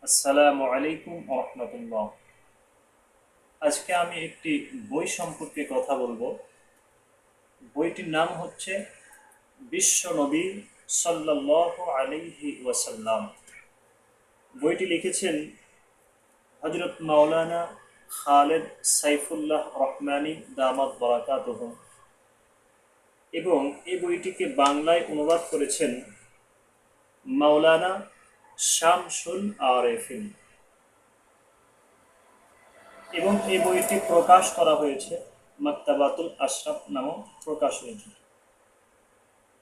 আসসালামু আলাইকুম রহমতুল্লাহ। আজকে আমি একটি বই সম্পর্কে কথা বলবো। বইটির নাম হচ্ছে বিশ্ব নবী সাল্লাল্লাহু আলাইহি ওয়াসাল্লাম। বইটি লিখেছেন হযরত মাওলানা খালেদ সাইফুল্লাহ রহমানী দামাত বারাকাতুহু, এবং এই বইটিকে বাংলায় অনুবাদ করেছেন মাওলানা শামসুল আরেফিন, এবং এই বইটি প্রকাশ করা হয়েছে মাকতাবাতুল আশরাফ নামক প্রকাশনীতে।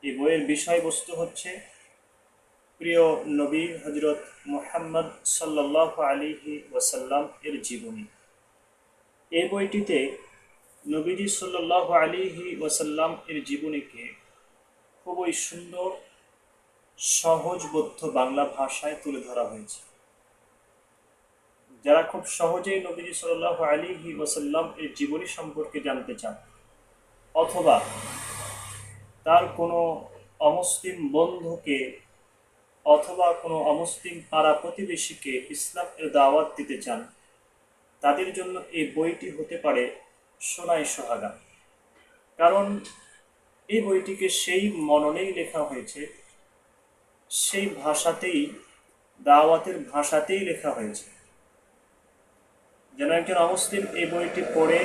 এই বইয়ের বিষয়বস্তু হচ্ছে প্রিয় নবী হজরত মুহাম্মদ সাল্লাল্লাহু আলাইহি ওয়াসাল্লাম এর জীবনী। এই বইটিতে নবীজি সাল্লাল্লাহু আলাইহি ওয়াসাল্লাম এর জীবনীকে খুবই সুন্দর সহজবোধ্য বাংলা ভাষায় তুলে ধরা হয়েছে। যারা খুব সহজেই নবীজি সাল্লাল্লাহু আলাইহি ওয়াসাল্লাম এর জীবনী সম্পর্কে জানতে চান, অথবা তার কোনো অমুসলিম বন্ধুকে অথবা কোনো অমুসলিম পাড়া প্রতিবেশীকে ইসলামের দাওয়াত দিতে চান, তাদের জন্য এই বইটি হতে পারে সোনায় সোহাগা। কারণ এই বইটিকে সেই মননেই লেখা হয়েছে, সেই ভাষাতেই, দাওয়াতের ভাষাতেই লেখা হয়েছে, যেন একজন অমুসলিম এই বইটি পড়ে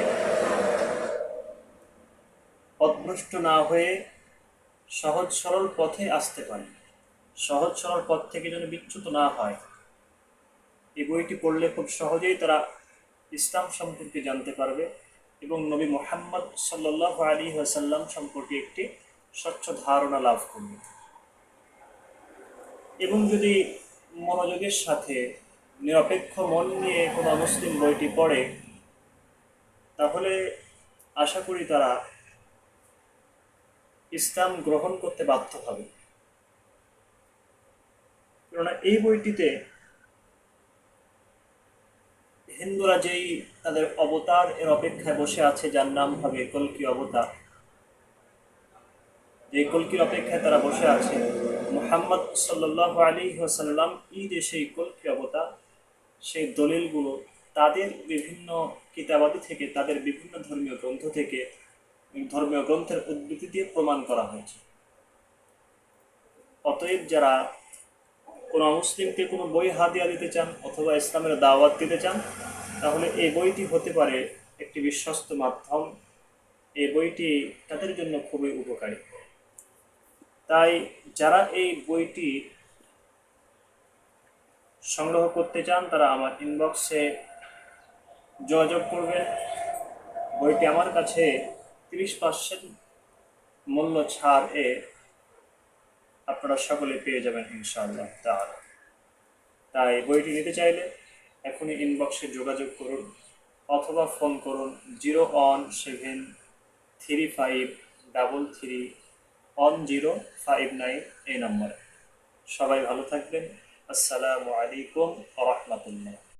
পথভ্রষ্ট না হয়ে সহজ সরল পথে আসতে পারে, সহজ সরল পথ থেকে যেন বিচ্যুত না হয়। এই বইটি পড়লে খুব সহজেই তারা ইসলাম সম্পর্কে জানতে পারবে এবং নবী মুহাম্মদ সাল্লাল্লাহু আলাইহি ওয়াসাল্লাম সম্পর্কে একটি স্বচ্ছ ধারণা লাভ করবে। এবং যদি মনোযোগের সাথে নিরপেক্ষ মন নিয়ে কোনো মুসলিম বইটি পড়ে, তাহলে আশা করি তারা ইসলাম গ্রহণ করতে বাধ্য হবে। কেননা এই বইটিতে হিন্দুরা যেই তাদের অবতার এর অপেক্ষায় বসে আছে, যার নাম হবে কল্কি অবতার, যে কল্কির অপেক্ষায় তারা বসে আছে, মুহাম্মদ সাল্লাল্লাহু আলাইহি ওয়াসাল্লাম ঈদ সেই কল্কি অবতার, সেই দলিলগুলো তাদের বিভিন্ন কিতাবাদি থেকে, তাদের বিভিন্ন ধর্মীয় গ্রন্থ থেকে, ধর্মীয় গ্রন্থের উদ্ধৃতি দিয়ে প্রমাণ করা হয়েছে। অতএব যারা কোনো মুসলিমকে কোনো বই হাদিয়া দিতে চান অথবা ইসলামের দাওয়াত দিতে চান, তাহলে এই বইটি হতে পারে একটি বিশ্বস্ত মাধ্যম। এই বইটি তাদের জন্য খুবই উপকারী। তাই যারা এই বইটি সংগ্রহ করতে চান, তারা আমার ইনবক্সে যোগাযোগ করবেন। বইটি আমার কাছে 30% মূল্য ছাড় আপনারা সকলে পেয়ে যাবেন ইনশাআল্লাহ তাআলা। তাই বইটি নিতে চাইলে এখনই ইনবক্সে যোগাযোগ করুন অথবা ফোন করুন 0173331059 এই নম্বরে। সবাই ভালো থাকবেন। আসসালামু আলাইকুম ওয়া রাহমাতুল্লাহ।